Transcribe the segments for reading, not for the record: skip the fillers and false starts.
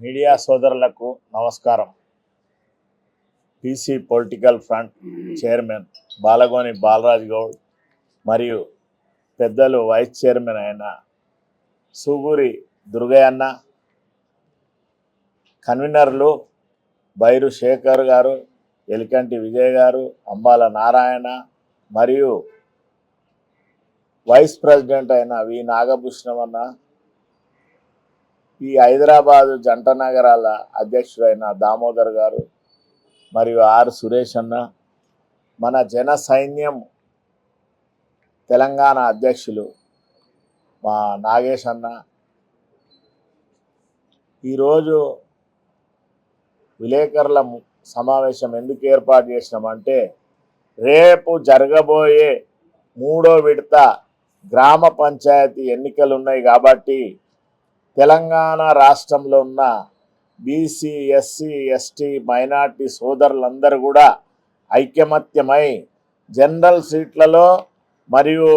Media సోదరులకు నమస్కారం. PC political front chairman Balagoni Balaraj Goud మరియు పెద్దలు వైస్ చైర్మన్ అయిన సూగూరి దుర్గయ్యన్న, కన్వీనర్లు బైరు శేఖర్ గారు, ఎలికంటి విజయ్ గారు, అంబాల నారాయణ మరియు వైస్ ప్రెసిడెంట్ అయిన వి నాగభూషణమన్న, ఈ హైదరాబాదు జంట నగరాల అధ్యక్షుడైన దామోదర్ గారు మరియు ఆర్ సురేష్ అన్న, మన జన సైన్యం తెలంగాణ అధ్యక్షులు మా నాగేష్ అన్న, ఈరోజు విలేకరుల సమావేశం ఎందుకు ఏర్పాటు చేసినామంటే, రేపు జరగబోయే 3వ విడత గ్రామ పంచాయతీ ఎన్నికలు ఉన్నాయి కాబట్టి తెలంగాణ రాష్ట్రంలో ఉన్న బీసీ, ఎస్సీ, ఎస్టీ, మైనార్టీ సోదరులందరూ కూడా ఐకమత్యమై జనరల్ సీట్లలో మరియు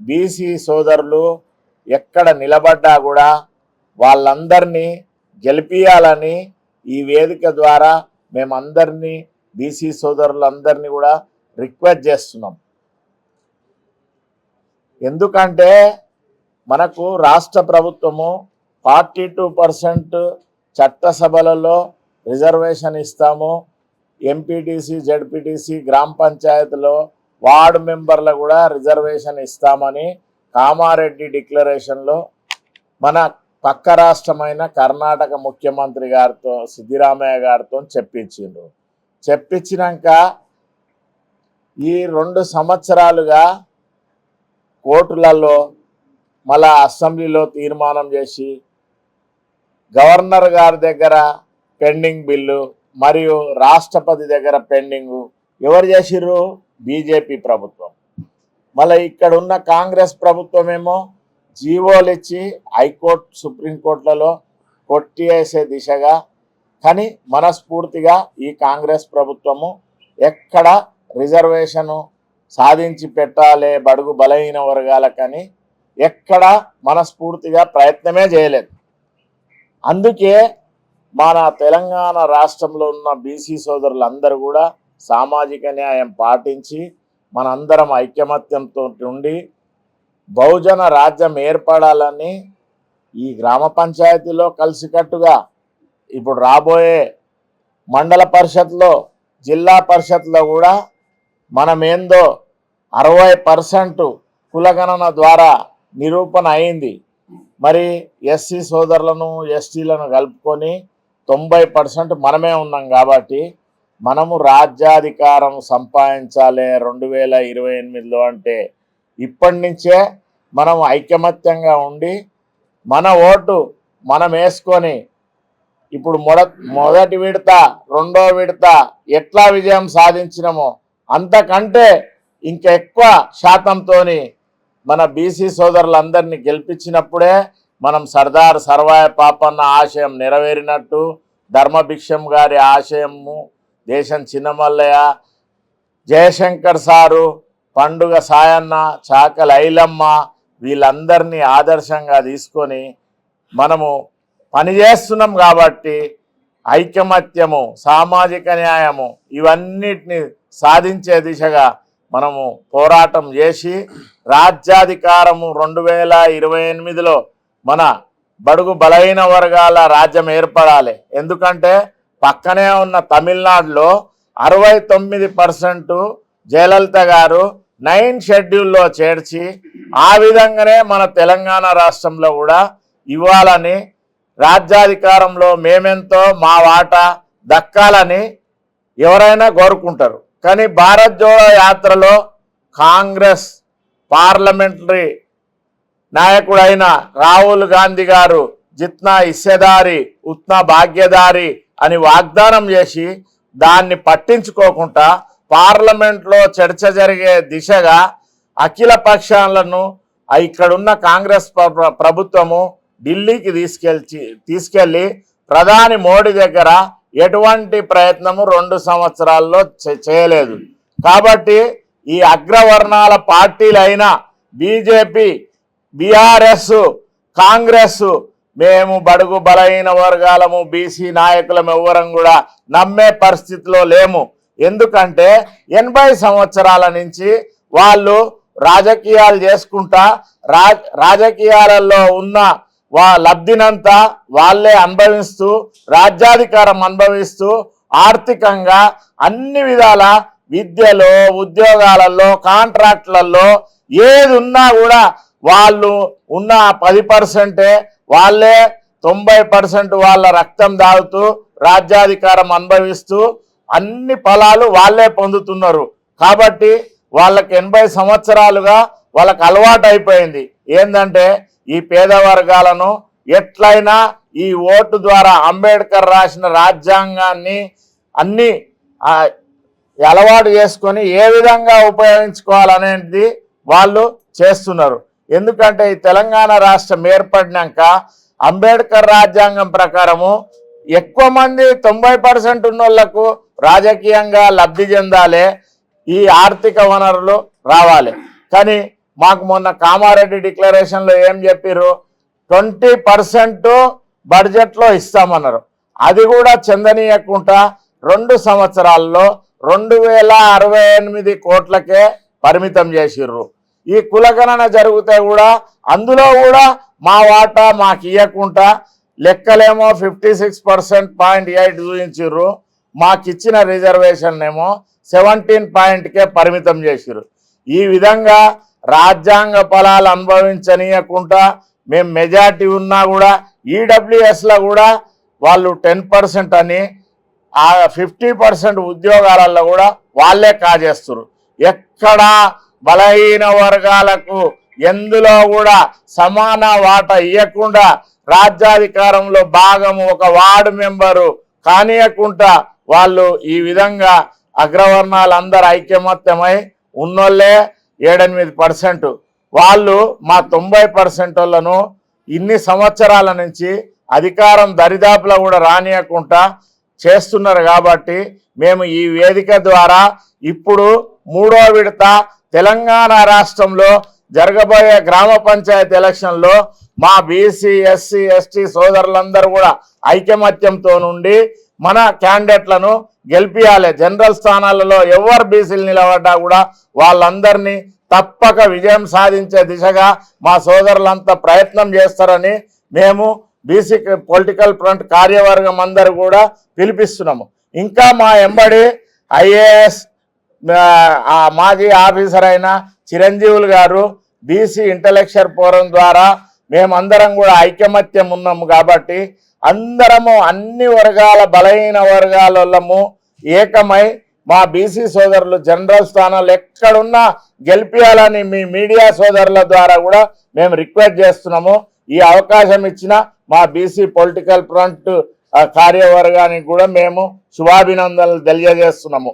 బీసీ సోదరులు ఎక్కడ నిలబడ్డా కూడా వాళ్ళందరినీ గెలిపియాలని ఈ వేదిక ద్వారా మేమందరినీ బీసీ సోదరులందరినీ కూడా రిక్వెస్ట్ చేస్తున్నాం. ఎందుకంటే మనకు రాష్ట్ర ప్రభుత్వము 42% చట్టసభలలో రిజర్వేషన్ ఇస్తాము, ఎంపీటీసీ, జడ్పీటీసీ, గ్రామ పంచాయతీలో వార్డు మెంబర్లు కూడా రిజర్వేషన్ ఇస్తామని కామారెడ్డి డిక్లరేషన్లో మన పక్క రాష్ట్రమైన కర్ణాటక ముఖ్యమంత్రి గారితో సిద్దిరామయ్య గారితో చెప్పించినాక ఈ 2 సంవత్సరాలుగా కోర్టులలో మళ్ళా అసెంబ్లీలో తీర్మానం చేసి గవర్నర్ గారి దగ్గర పెండింగ్ బిల్లు మరియు రాష్ట్రపతి దగ్గర పెండింగు ఎవరు చేసిర్రు? బీజేపీ ప్రభుత్వం. మళ్ళీ ఇక్కడ ఉన్న కాంగ్రెస్ ప్రభుత్వం ఏమో జీవోలు ఇచ్చి హైకోర్టు, సుప్రీంకోర్టులలో కొట్టివేసే దిశగా, కానీ మనస్ఫూర్తిగా ఈ కాంగ్రెస్ ప్రభుత్వము ఎక్కడ రిజర్వేషను సాధించి పెట్టాలి బడుగు బలహీన వర్గాలకని ఎక్కడ మనస్ఫూర్తిగా ప్రయత్నమే చేయలేదు. అందుకే మన తెలంగాణ రాష్ట్రంలో ఉన్న బీసీ సోదరులందరూ కూడా సామాజిక న్యాయం పాటించి మనందరం ఐకమత్యంతో ఉండి బహుజన రాజ్యం ఏర్పడాలని ఈ గ్రామ పంచాయతీలో కలిసికట్టుగా ఇప్పుడు రాబోయే మండల పరిషత్లో, జిల్లా పరిషత్లో కూడా మనమేందో 60% కులగణన ద్వారా నిరూపణ అయింది. మరి ఎస్సీ సోదరులను, ఎస్టీలను కలుపుకొని 90% మనమే ఉన్నాం కాబట్టి మనము రాజ్యాధికారం సంపాదించాలి 2028లో అంటే ఇప్పటి నుంచే మనం ఐకమత్యంగా ఉండి మన ఓటు మనం వేసుకొని ఇప్పుడు మొదటి విడత, 2వ విడత ఎట్లా విజయం సాధించినామో అంతకంటే ఇంకా ఎక్కువ శాతంతోని మన బీసీ సోదరులందరినీ గెలిపించినప్పుడే మనం సర్దార్ సర్వాయ పాపన్న ఆశయం నెరవేరినట్టు, ధర్మభిక్షం గారి ఆశయము, దేశం చిన్నమల్లయ్య, జయశంకర్ సారు, పండుగ సాయన్న, చాకలి ఐలమ్మ వీళ్ళందరినీ ఆదర్శంగా తీసుకొని మనము పనిచేస్తున్నాం కాబట్టి ఐకమత్యము, సామాజిక న్యాయము ఇవన్నిటిని సాధించే దిశగా మనము పోరాటం చేసి రాజ్యాధికారము 2028లో మన బడుగు బలహీన వర్గాల రాజ్యం ఏర్పడాలి. ఎందుకంటే పక్కనే ఉన్న తమిళనాడులో 69% జయలలిత గారు 9 షెడ్యూల్లో చేర్చి ఆ విధంగానే మన తెలంగాణ రాష్ట్రంలో కూడా ఇవ్వాలని, రాజ్యాధికారంలో మేమెంతో మా వాటా దక్కాలని ఎవరైనా కోరుకుంటారు. కానీ భారత్ జోడో యాత్రలో కాంగ్రెస్ పార్లమెంటరీ నాయకుడైన రాహుల్ గాంధీ గారు జిత్నా హిస్సేదారి ఉత్నా భాగ్యదారి అని వాగ్దానం చేసి దాన్ని పట్టించుకోకుండా పార్లమెంట్లో చర్చ జరిగే దిశగా అఖిల పక్షాలను ఇక్కడున్న కాంగ్రెస్ ప్రభుత్వము ఢిల్లీకి తీసుకెళ్ళి ప్రధాని మోడీ దగ్గర ఎటువంటి ప్రయత్నము 2 సంవత్సరాల్లో చేయలేదు. కాబట్టి ఈ అగ్రవర్ణాల పార్టీలైన బీజేపీ, బీఆర్ఎస్, కాంగ్రెస్ మేము బడుగు బలహీన వర్గాలము బీసీ నాయకులం ఎవ్వరం కూడా నమ్మే పరిస్థితిలో లేము. ఎందుకంటే 80 సంవత్సరాల నుంచి వాళ్ళు రాజకీయాలు చేసుకుంటా రాజకీయాలలో ఉన్న లబ్ధినంతా వాళ్ళే అనుభవిస్తూ రాజ్యాధికారం అనుభవిస్తూ ఆర్థికంగా అన్ని విధాల విద్యలో ఉద్యోగాలలో కాంట్రాక్ట్లలో ఏది ఉన్నా కూడా వాళ్ళు ఉన్న 10% వాళ్ళే 90% వాళ్ళ రక్తం దాగుతూ రాజ్యాధికారం అనుభవిస్తూ అన్ని ఫలాలు వాళ్ళే పొందుతున్నారు. కాబట్టి వాళ్ళకి 80 సంవత్సరాలుగా వాళ్ళకి అలవాటు అయిపోయింది ఏంటంటే ఈ పేద వర్గాలను ఎట్లయినా ఈ ఓటు ద్వారా అంబేద్కర్ రాసిన రాజ్యాంగాన్ని అన్ని అలవాటు చేసుకొని ఏ విధంగా ఉపయోగించుకోవాలనేది వాళ్ళు చేస్తున్నారు. ఎందుకంటే ఈ తెలంగాణ రాష్ట్రం ఏర్పడినాక అంబేద్కర్ రాజ్యాంగం ప్రకారము ఎక్కువ మంది 90% ఉన్నోళ్లకు రాజకీయంగా లబ్ధి చెందాలి, ఈ ఆర్థిక వనరులు రావాలి. కానీ మాకు మొన్న కామారెడ్డి డిక్లరేషన్లో ఏం చెప్పారు, 20% బడ్జెట్లో ఇస్తామన్నారు. అది కూడా చెందనీయకుండా 2 సంవత్సరాల్లో 2068 కోట్లకే పరిమితం చేసిర్రు. ఈ కులగణన జరిగితే కూడా అందులో కూడా మా వాటా మాకు ఇవ్వకుండా లెక్కలేమో 56.8 చూపించారు, మాకు ఇచ్చిన రిజర్వేషన్ ఏమో 17.కే పరిమితం చేసిర్రు. ఈ విధంగా రాజ్యాంగ ఫలాలు అనుభవించనీయకుండా మేము మెజార్టీ ఉన్నా కూడా ఈడబ్ల్యూఎస్లో కూడా వాళ్ళు 10% అని 50% ఉద్యోగాలలో కూడా వాళ్ళే కాజేస్తారు. ఎక్కడా బలహీన వర్గాలకు ఎందులో కూడా సమాన వాటా ఇవ్వకుండా రాజ్యాధికారంలో భాగం ఒక వార్డు మెంబరు కానియకుండా వాళ్ళు ఈ విధంగా అగ్రవర్ణాలందరూ ఐక్యమత్యమై ఉన్నోళ్ళే 7-8%. వాళ్ళు మా 90% వాళ్ళను ఇన్ని సంవత్సరాల నుంచి అధికారం దరిదాపులో కూడా రానియకుండా చేస్తున్నారు. కాబట్టి మేము ఈ వేదిక ద్వారా ఇప్పుడు 3వ విడత తెలంగాణ రాష్ట్రంలో జరగబోయే గ్రామ పంచాయతీ ఎలక్షన్లో మా బీసీ ఎస్సీ ఎస్టీ సోదరులందరూ కూడా ఐకమత్యంతో నుండి మన క్యాండిడేట్లను గెలిపియాలి. జనరల్ స్థానాలలో ఎవరు బీసీలు నిలబడ్డా కూడా వాళ్ళందరినీ తప్పక విజయం సాధించే దిశగా మా సోదరులంతా ప్రయత్నం చేస్తారని మేము బీసీ పొలిటికల్ ఫ్రంట్ కార్యవర్గం అందరూ కూడా పిలిపిస్తున్నాము. ఇంకా మా ఎంబడి ఐఏఎస్ మాజీ ఆఫీసర్ అయిన చిరంజీవులు గారు బీసీ ఇంటలెక్చువల్ ఫోరం ద్వారా మేమందరం కూడా ఐకమత్యం ఉన్నాము. కాబట్టి అందరము అన్ని వర్గాల బలహీన వర్గాలము ఏకమై మా బీసీ సోదరులు జనరల్ స్థానాలు ఎక్కడున్నా గెలిపియాలని మీ మీడియా సోదరుల ద్వారా కూడా మేము రిక్వెస్ట్ చేస్తున్నాము. ఈ అవకాశం ఇచ్చిన మా బీసీ పొలిటికల్ ఫ్రంట్ కార్యవర్గానికి కూడా మేము శుభాభినందనలు తెలియజేస్తున్నాము.